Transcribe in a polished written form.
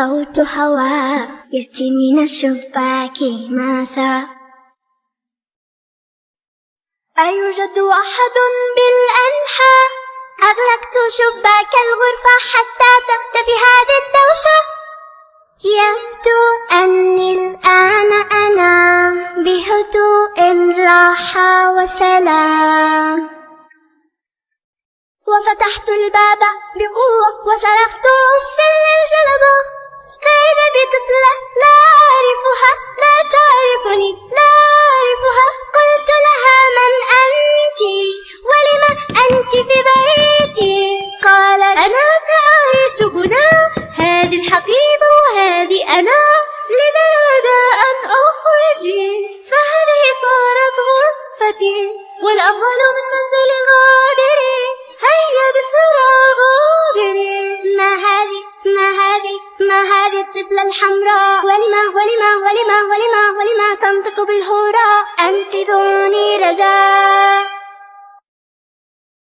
صوت هواء يأتي من الشباك ماسا. أيوجد أحد بالأنحاء؟ أغلقت شباك الغرفة حتى تختفي هذه الدوشة. يبدو أني الآن أنام بهدوء راحة وسلام. وفتحت الباب بقوة وصرخت في الجلبة. هذه بطفلة لا أعرفها، لا تعرفني، لا أعرفها. قلت لها من أنت ولما أنت في بيتي؟ قالت أنا سأعيش هنا، هذه الحقيبة وهذه أنا، لدرجة أن أخرجي، فهذه صارت غرفتي والأفضل من منزل غادري. هيا بسرعة غادري. ما هذه الطفلة الحمراء؟ ولما تنطق بالهراء؟ أنقذوني رجاء.